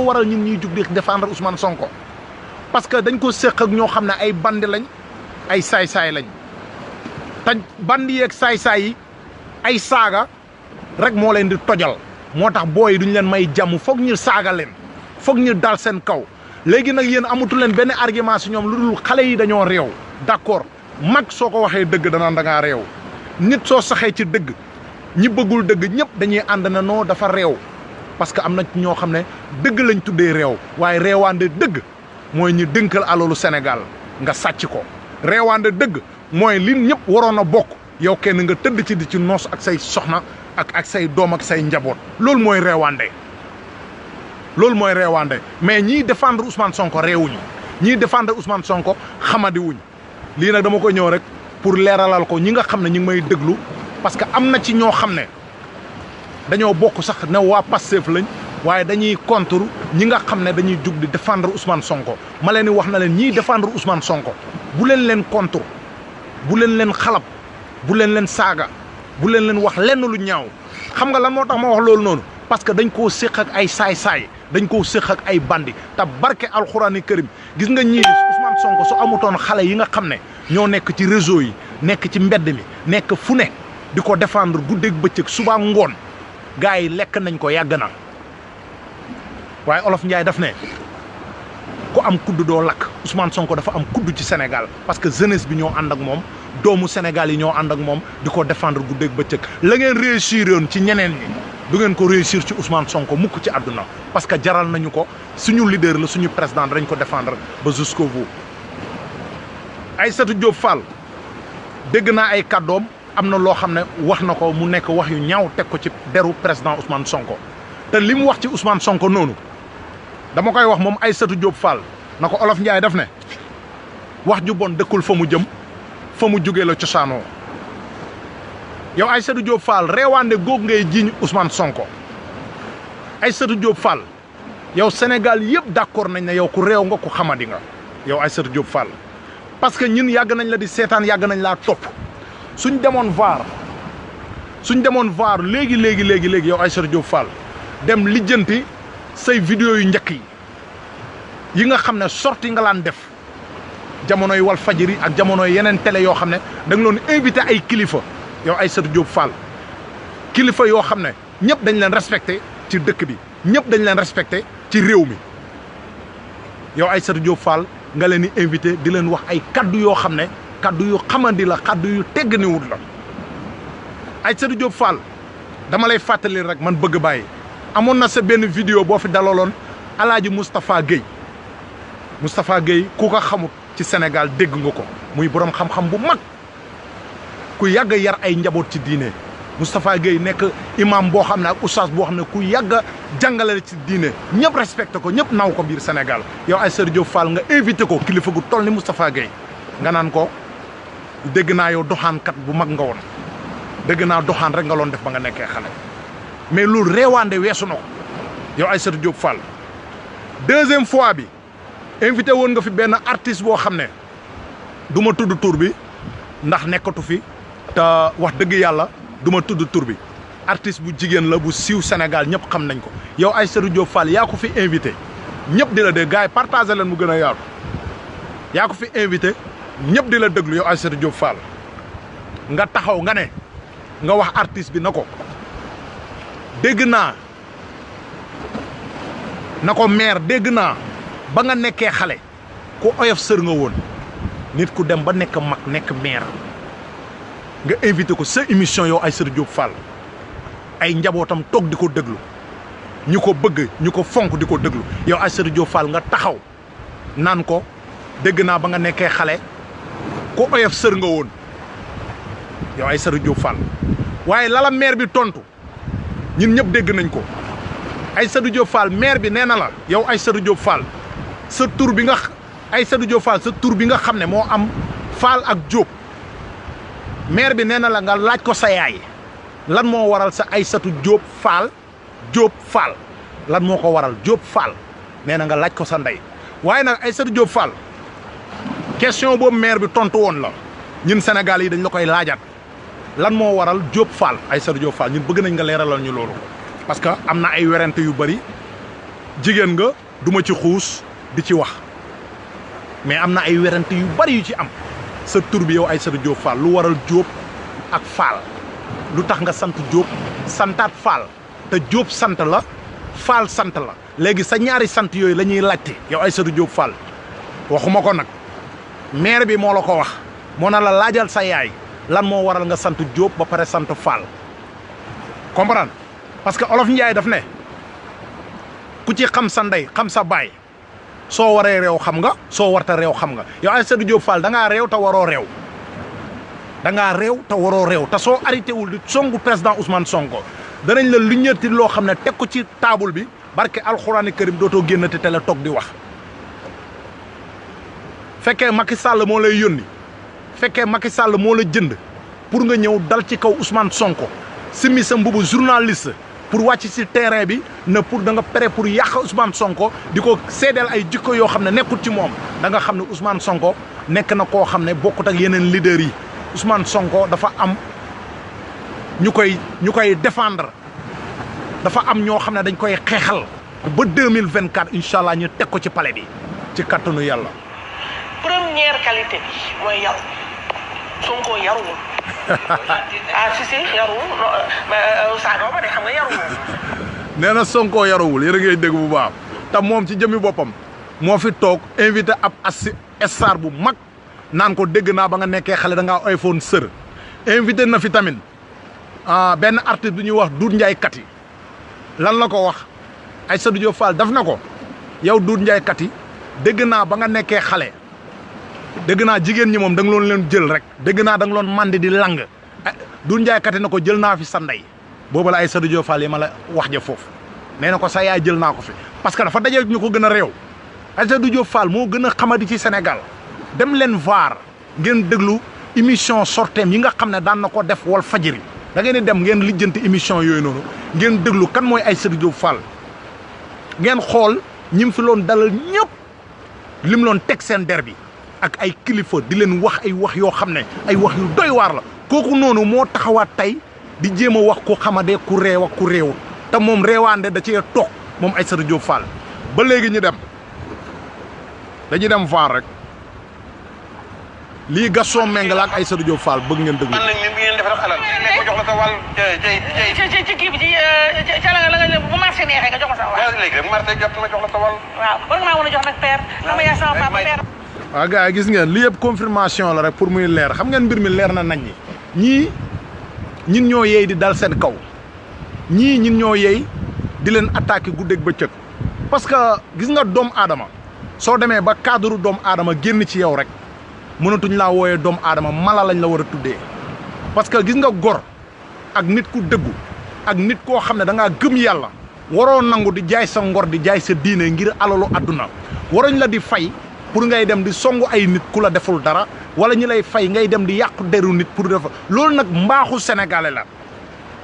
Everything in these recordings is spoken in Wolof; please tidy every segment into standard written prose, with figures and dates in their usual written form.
waral ñun ñuy jug di défendre Ousmane Sonko parce que dañ ko séq ak ñoo xam ne ay bandi lañ ay saay-saay lañ te bandi yeeg saay-saay yi ay saaga rek moo leen di tojal moo tax booy duñ leen may jàmm foog ñu saaga leen foog ñu dal seen kaw léegi nag yéen amatu leen benn argument si ñoom lu dul xale yi dañoo réew d'accord mag soo ko waxee dëgg danaan da ngaa réew nit soo saxee ci dëgg ñi bëggul dëgg ñëpp dañuy ànd na noo dafa réew parce que am na ñoo xam ne dëgg lañ tuddee réew waaye réewaande dëgg mooy ñu dënkal alalu Sénégal nga sàcc ko réewaande dëgg mooy li ñëpp waroon a bokk yow kenn nga tëdd ci di ci noos ak say soxna ak say doom ak say njaboot loolu mooy réewaande loolu mooy réewaande mais ñiy défendre Ousmane Sonko réewuñu ñiy défendre Ousmane Sonko xamadi wuñ lii nag dama ko ñëw rek pour leeralal ko ñi nga xam ne ñu ngi may déglu parce que am na ci ñoo xam ne dañoo bokk sax ne waa Pastef lañ waaye dañuy contre ñi nga xam ne dañuy jug di défendre Ousmane Sonko ma leen di wax na leen ñiy défendre Ousmane Sonko bu leen contre bu leen xalab bu leen saaga bu leen wax lenn lu ñaaw xam nga lan moo tax ma wax loolu noonu parce que dañ koo séq ak ay saay-saay dañ koo séq ak ay bandi te barke alxuraani karim gis nga ñii Ousmane Sonko su amutoon xale yi nga xam ne ñoo nekk ci réseau yi nekk ci mbedd mi nekk fu ne di ko défendre guddeeg bëccëg suba ngoon gars yi lekk nañ ko yàgg na waaye Olof Njaay daf ne ku am kudd doo lakk Ousmane Sonko dafa am kudd ci Sénégal parce que jeunesse bi ñoo ànd ak moom doomu Sénégal yi ñoo ànd ak moom di ko défendre guddeeg bëccëg la ngeen réussir yoon ci ñeneen ñi du ngeen ko réussir ci Ousmane Sonko mukk ci àdduna parce que jaral nañu ko suñu leader la suñu président dañ ko défendre ba jusqu'au bout. Aïssatou Diop Fall dégg naa ay kàddoom am na loo xam ne wax na ko mu nekk wax yu ñaaw teg ko ci deru président Ousmane Sonko te li mu wax ci Ousmane Sonko noonu dama koy wax moom Aïssatou Diop Fall na ko Olof Njaay def ne wax ju bon dëkkul fa mu jëm fa mu jógee la cosaanoo yow Aïssatou Diop Fall reewaande góog ngay jiiñ Ousmane Sonko Aïssatou Diop Fall yow Sénégal yëpp d'accord nañ ne yow ku réew nga ku xamadi nga yow Aïssatou Diop Fall parce que ñun yàgg nañ la di seetaan yàgg nañ laa topp suñ demoon vaar léegi yow Aïssatou Diop Fall dem lijjanti say vidéo yu njëkk yi nga xam ne sorti nga laan def jamonoy wal fajiri ak jamonoy yeneen télé yoo xam ne da nga doon invité ay kilifa yow Aïssatou Diop Fall kilifa yoo xam ne ñëpp dañ leen respecté ci dëkk bi ñëpp dañ leen respecté ci réew mi yow Aïssatou Diop Fall nga leen di invité di leen wax ay kaddu yoo xam ne kaddu yu xamandi la kaddu yu tegganiwut la Aïssatou Diop Fall dama lay fàttali rek man bëgg bàyyi amoon na sa benn vidéo boo fi dalaloon Alaaji Moustapha Guèye ku ko xamut ci Sénégal dégg nga ko muy borom xam-xam bu mag ku yàgg yar ay njaboot ci diine Moustapha Guèye nekk imam boo xam ne ak oustaz boo xam ne ku yàgg jàngale ci diine ñëpp respecté ko ñëpp naw ko biir Sénégal yow Aïssatou Diop Fall nga invité ko kilifa gu toll ni Moustapha Guèye nga naan ko dégg naa yow doxaankat bu mag nga woon dégg naa doxaan rek nga loon def ba nga nekkee xale mais loolu reewaande weesu na ko yow Aïssatou Diop Fall deuxième fois bi invité woon nga fi benn artiste boo xam ne du ma tudd tur bi ndax nekkatu fi te wax dëgg yàlla du ma tudd tur bi artiste bu jigéen la bu siiw Sénégal ñëpp xam nañ ko yow Aïssatou Diop Fall yaa ko fi invité ñëpp di la dégg gars yi partagé leen mu gën a yaatu yaa ko fi invité ñëpp di la déglu yow Aïssatou Diop Fall nga taxaw nga ne nga wax artiste bi na ko dégg naa na ko maire dégg naa ba nga nekkee xale ku oyof sër nga woon nit ku dem ba nekk mag nekk maire nga invité ko sa émission yow Aïssatou Diop Fall ay njabootam toog di ko déglu ñu ko bëgg ñu ko fonk di ko déglu yow Aïssatou Diop Fall nga taxaw naan ko dégg naa ba nga nekkee xale ku oyof sër nga woon yow Aïssatou Diop Fall waaye lala maire bi tontu ñun ñëpp dégg nañ ko Aïssatou Diop Fall maire bi nee na la yow Aïssatou Diop Fall sa tur bi nga Aïssatou Diop Fall sa tur bi nga xam ne moo am Fall ak Diop maire bi nee na la nga laaj ko sa yaay lan moo waral sa Aïssatou Diop Fall lan moo ko waral Diop Fall nee na nga laaj ko sa ndey waaye nag Aïssatou Diop Fall question boobu maire bi tontu woon la ñun Sénégal yi dañ la koy laajaat lan moo waral Diop Fall Aïssatou Diop Fall ñun bëgg nañ nga leeralal ñu loolu parce que am na ay werante yu bëri jigéen nga duma ci xuus di ci wax mais am na ay werante yu bari yu ci am sa tur bi yow Aïssatou Diop Fall lu waral Diop ak Fall lu tax nga sant Diop santaat Fall te Diop sant la Fall sant la léegi sa ñaari sant yooyu la ñuy laajte yow Aïssatou Diop Fall waxuma ko nag maire bi moo la ko wax moo na la laajal sa yaay lan moo waral nga sant Diop ba pare sant Fall comprendre parce que olof Njaay daf ne ku ci xam sa ndey xam sa baay soo waree réew xam nga soo warta réew xam nga yow Aïssatou Diop Fall da ngaa réew te waroo réew da ngaa réew te waroo réew te soo arrêté wul di songu président Ousmane Sonko danañ la lu ñetti loo xam ne teg ko ci table bi barke alxuraani karim dootoo génnati te la toog di wax fekkee Macky Sall moo lay yónni fekkee Macky Sall moo la jënd pour nga ñëw dal ci kaw Ousmane Sonko simi sa mbubu journaliste pour wàcc ci terrain bi ne pour da nga pare pour yàq Ousmane Sonko di ko seedeel ay jikko yoo xam ne nekkul ci moom da nga xam ne Ousmane Sonko nekk na koo xam ne bokkut ak yeneen leader yi Ousmane Sonko dafa am ñu koy défendre dafa am ñoo xam ne dañ koy xeexal ba 2024 incha allah ñu teg ko ci palais bi ci kattanu yàlla. première qualité mooy yaru Sonko yaruwul si yaruwul saaga ma de xam nga yaruwul. nee na Sonko yaruwul yéen a ngay dégg bu baax te moom ci jëmmi boppam moo fi toog invité ab star bu mag naan ko dégg naa ba nga nekkee xale da ngaa iPhone sër invité na fi tamit benn artiste bu ñuy wax Doudou Ndiaye Kati lan la ko wax Aïssatou Diop Fall daf na ko yow Doudou Ndiaye Kati dégg naa ba nga nekkee xale dégg naa jigéen ñi moom da nga loon leen jël rek dégg naa da nga loon mandi di lang Doudou Ndiaye Kati na ko jël naa fi sa ndey boobu la Aïssatou Diop Fall yi ma la wax ja foofu nee na ko sa yaay jël naa ko fi parce que dafa daje ñu ko gën a réew Aïssatou Diop Fall moo gën a xamadi ci Sénégal dem leen voir ngeen déglu émission sorteem yi nga xam ne daan na ko def wal fajiri da ngeen di dem ngeen lijjanti émission yooyu noonu ngeen déglu kan mooy Aïssatou Diop Fall ngeen xool ñi mu fi loon dalal ñëpp lim loon teg seen der bi ak ay kilifa di leen wax ay wax yoo xam ne ay wax yu doy waar la kooku noonu moo taxawaat tey di jéem a wax ku xamade ku réew ak ku réew te moom réewaande da cee toog moom Aïssatou Diop Fall ba léegi ñu dem dañuy dem vaar rek lii Gaston Mbengue la ak Aïssatou Diop Fall bëgg ngeen déglu. man nag li ngeen def rek alal nekk ma jox la sa wàll ci kii bi ci la nga bu marché neexee nga jox ma sa wàll. léegi rek bu marché jot ma jox la sa wàll. waaw war nga maa mën a jox nag père sama yaay sama papa père. waaw gars yi gis ngeen lii yëpp confirmation la rek pour muy leer xam ngeen mbir mi leer na nañ ñi ñin ñoo yeey di dal seen kaw ñii ñin ñoo yeey di leen attaqué guddeeg bëccëg parce que gis nga doomu aadama soo demee ba cadre doomu aadama génn ci yow rek mënatuñ laa wooyee doomu aadama mala lañ la war a tuddee parce que gis nga gor ak nit ku dëggu ak nit koo xam ne da ngaa gëm yàlla waroo nangu di jaay sa ngor di jaay sa diine ngir alalu àdduna waroñ la di fay pour ngay dem di songu ay nit ku la deful dara wala ñi lay fay ngay dem di yàqu deru nit pour def loolu nag mbaaxu sénégalais la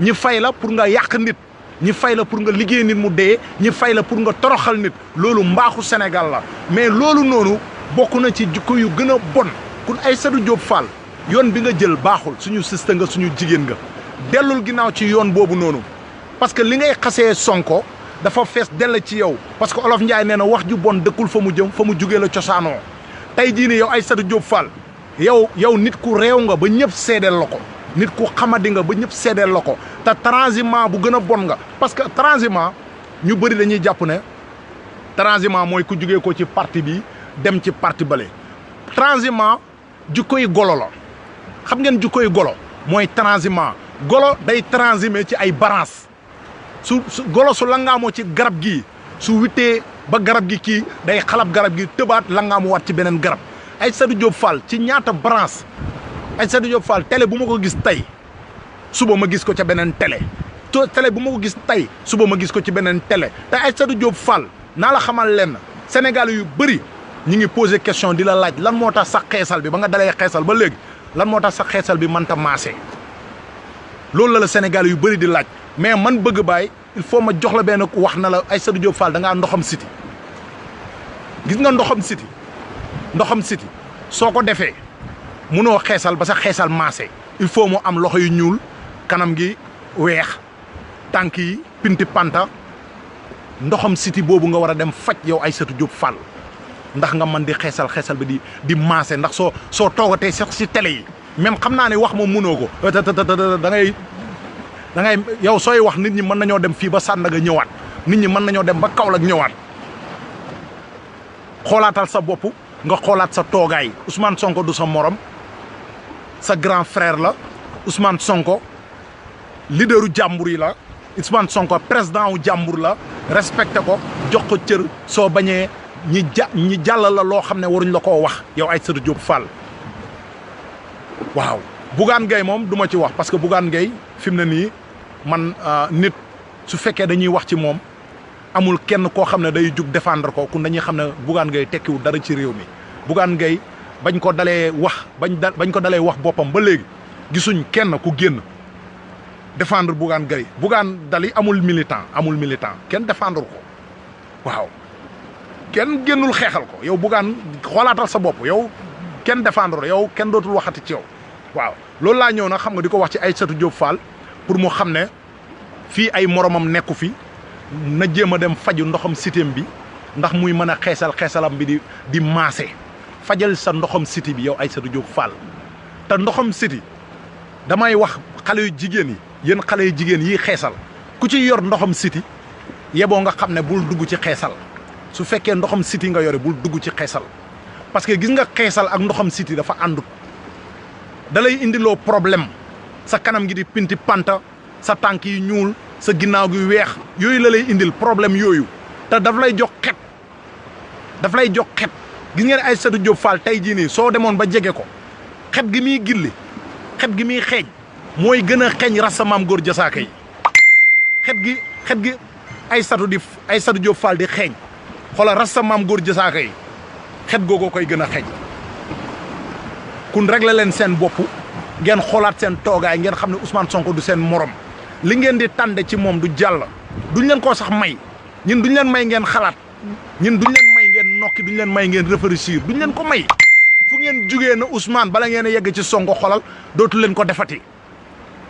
ñi fay la pour nga yàq nit ñi fay la pour nga liggéey nit mu dee ñi fay la pour nga toroxal nit loolu mbaaxu Sénégal la mais loolu noonu bokk na ci jikko yu gën a bon kun Aïssatou Diop Fall yoon bi nga jël baaxul suñu sista nga suñu jigéen nga dellul ginnaaw ci yoon boobu noonu parce que li ngay xasee Sonko dafa fees dell ci yow parce que olof Njaay nee na wax ju bon dëkkul fa mu jëm fa mu jugee la cosaanoo tey jii nii yow Aïssatou Diop Fall yow nit ku réew nga ba ñëpp seedeel la ko nit ku xamadi nga ba ñëpp seedeel la ko te transhumant bu gën a bon nga parce que transhumant ñu bëri dañuy jàpp ne transhumant mooy ku jugee ko ci parti bi dem ci parti bale transhumant jukkoy golo la xam ngeen jukkoy golo mooy transhumant golo day transhumé ci ay branches su golo su langaamoo ci garab gii su wittee ba garab gi kii day xalab garab gi tëbaat langaamu waat ci beneen garab Aïssatou Diop Fall ci ñaata branche Aïssatou Diop Fall télé bu ma ko gis tey suba ma gis ko ca beneen télé bu ma ko gis tey suba ma gis ko ci beneen télé te Aïssatou Diop Fall naa la xamal lenn Sénégal yu bëri ñi ngi posé question di la laaj lan moo tax sax xeesal bi ba nga dalee xeesal ba léegi lan moo tax sax xeesal bi mënta maase loolu la Sénégal yu bëri di laaj mais man bëgg baay il faut ma jox la benn wax na la Aïssatou Diop Fall da ngaa ndoxam siti gis nga ndoxam siti soo ko defee munoo xeesal ba sa xeesal maase il faut mu am loxo yu ñuul kanam gi weex tànk yi pinti panta ndoxam city boobu nga war a dem faj yow Aïssatou Diop Fall ndax nga mën di xeesal bi di maase ndax soo toogatee sax si télé yi même xam naa ne wax moom mënoo ko da ngay yow sooy wax nit ñi mën nañoo dem fii ba Sandaga ñëwaat nit ñi mën nañoo dem ba Kaolack ñëwaat xoolaatal sa bopp nga xoolaat sa toogaay Ousmane Sonko du sa morom sa grand frère la Ousmane Sonko leaderu jàmbur yi la Ousmane Sonko président wu jàmbur la respecté ko jox ko cër soo bañee ñi jàll la loo xam ne waruñ la koo wax yow Aïssatou Diop Fall waaw Bougane Gueye moom du ma ci wax parce que Bougane Gueye fi mu ne nii man nit su fekkee dañuy wax ci moom amul kenn koo xam ne day jug défendre ko kun dañuy xam ne Bougane Gueye tekkiwul dara ci réew mi Bougane Gueye bañ ko dalee wax boppam ba léegi gisuñ kenn ku génn défendre Bougane Gueye Bougane dali amul militant kenn défendre ko waaw kenn génnul xeexal ko yow Bougane xoolaatal sa bopp yow kenn défendre yow kenn dootul waxati ci yow waaw loolu laa ñëw nag xam nga di ko wax ci Aïssatou Diop Fall pour mu xam ne fii ay moromam nekku fi na jéem a dem faju ndoxam sitéem bi ndax muy mën a xeesalam bi di maase fajal sa ndoxam siti bi yow Aïssatou Diop Fall te ndoxam siti damay wax xale yu jigéen yi yéen xale yu jigéen yi xeesal ku ci yor ndoxam siti yeboo nga xam ne bul dugg ci xeesal su fekkee ndoxam siti nga yore bul dugg ci xeesal parce que gis nga xeesal ak ndoxam siti dafa àndut da lay indiloo problème sa kanam gi di pinti panta sa tànk yi ñuul sa ginnaaw gi weex yooyu la lay indil problème yooyu te daf lay jox xet gis ngeen Aïssatou Diop Fall tey jii nii soo demoon ba jege ko xet gi muy gilli xet gi muy xeeñ mooy gën a xeeñ rasa maam góor jasaaka yi xet gi Aïssatou Diop Fall di xeeñ xoolal rasa maam góor jasaaka yi xet googoo koy gën a xeeñ kun réglé leen seen bopp ngeen xoolaat seen toogaay ngeen xam ne Ousmane Sonko du seen morom li ngeen di tànde ci moom du jàll duñ leen koo sax may ñun duñ leen may ngeen xalaat ñun duñ leen may ngeen nokki duñ leen may ngeen réfléchir duñ leen ko may fu ngeen jugee na Ousmane bala ngeen a yegg ci Sonko xolal dootu leen ko defati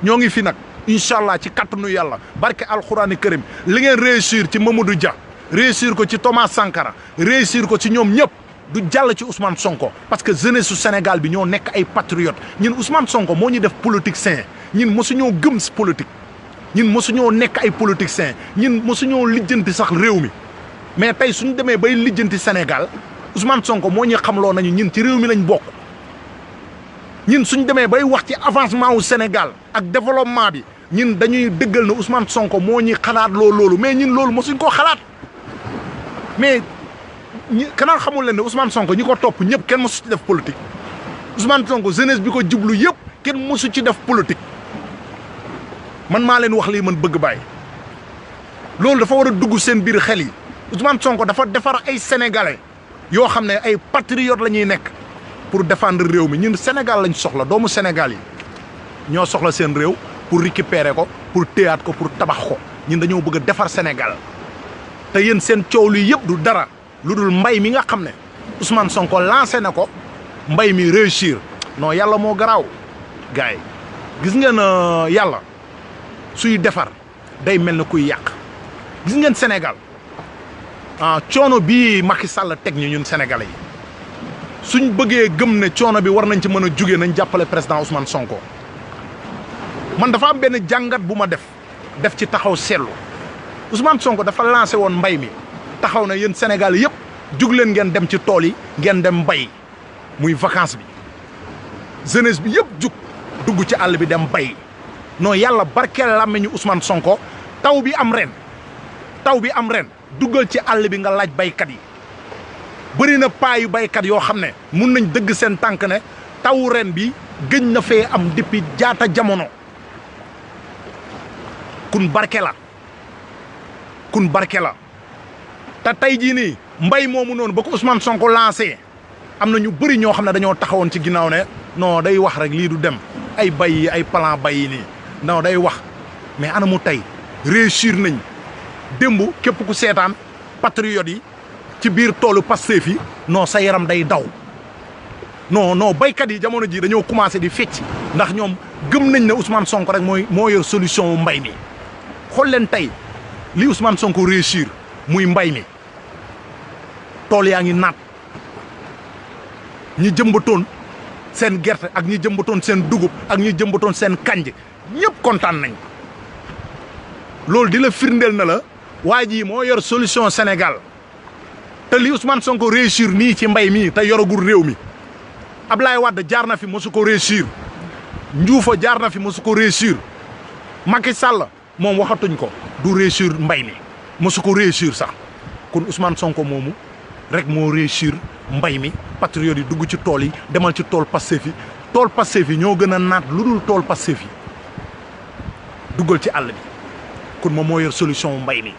ñoo ngi fi nag incha allah ci kattanu yàlla barke alxuraani karim li ngeen réussir ci Mamadou Dia réussir ko ci Thomas Sankara réussir ko ci ñoom ñëpp du jàll ci Ousmane Sonko parce que jeunesse su Sénégal bi ñoo nekk ay patriotes ñun Ousmane Sonko moo ñu def politique sain ñun mosuñoo gëm si politique ñun mosuñoo nekk ay politiciens ñun mosuñoo lijjanti sax réew mi mais tey suñu demee bay lijjanti Sénégal Ousmane Sonko moo ñu xamloo nañu ñun ci réew mi lañ bokk ñun suñu demee bay wax ci avancement wu Sénégal ak développement bi ñun dañuy dëggal ne Ousmane Sonko moo ñuy xalaat loolu mais ñun loolu mosuñ koo xalaat mais kanaan xamul leen ne Ousmane Sonko ñi ko topp ñëpp kenn mosu ci def politique Ousmane Sonko jeunesse bi ko jublu yëpp kenn mosu ci def politique man maa leen wax lii man bëgg bàyyi loolu dafa war a dugg seen biir xel yi Ousmane Sonko dafa defar ay sénégalais yoo xam ne ay patriotes la ñuy nekk pour défendre réew mi ñun Sénégal lañ soxla doomu Sénégal yi ñoo soxla seen réew pour récupérer ko pour téyaat ko pour tabax ko ñun dañoo bëgg a defar Sénégal te yéen seen coow li yëpp du dara lu dul mbay mi nga xam ne Ousmane Sonko lancé na ko mbay mi réussir non yàlla moo garaaw gars yi gis ngeen yàlla suy defar day mel na kuy yàq gis ngeen Sénégal coono bii Macky Sall teg ñu ñun sénégalais yi suñ bëggee gëm ne coono bi war nañ ci mën a jugee nañ jàppale président Ousmane Sonko man dafa am benn jàngat bu ma def ci taxaw seetlu Ousmane Sonko dafa lancé woon mbay mi taxaw na yéen Sénégal yëpp jug leen ngeen dem ci tool yi ngeen dem mbay muy vacance bi jeunesse bi yëpp jug dugg ci àll bi dem bay non yàlla barkeel làmmiñu Ousmane Sonko taw bi am ren duggal ci àll bi nga laaj baykat yi bëri na paa yu baykat yoo xam ne mun nañ dëgg seen tànk ne taw ren bi gëñ na fee am depuis jaata jamono kun barke la te tey jii nii mbay moomu noonu ba ko Ousmane Sonko lancé am na ñu bëri ñoo xam ne dañoo taxawoon ci ginnaaw ne non day wax rek lii du dem ay bay yi ay plan bay yi nii non day wax mais ana mu tey réussir nañ démb képp ku seetaan patriotes yi ci biir toolu Pastef yi non sa yaram day daw non baykat yi jamono ji dañoo commencé di fecc ndax ñoom gëm nañ ne Ousmane Sonko rek moo yor solution wu mbay mi xool leen tey li Ousmane Sonko réussir muy mbay mi tool yaa ngi naat ñi jëmbatoon seen gerte ak ñi jëmbatoon seen dugub ak ñi jëmbatoon seen kanj ñëpp kontaan nañ loolu di la firndeel na la waa ji moo yor solution Sénégal te li Ousmane Sonko réussir nii ci mbay mi te yoragul réew mi Ablaye Wade jaar na fi mosu ko réussir Ndioufa jaar na fi mosu ko réussir Macky Sall moom waxatuñ ko du réussir mbay mi mosu ko réussir sax kon Ousmane Sonko moomu rek moo réussir mbay mi patriote yi dugg ci tool yi demal ci tool Pastef yi ñoo gën a naat lu dul tool Pastef yi duggal ci àll bi kon moom moo yor solution mbay mi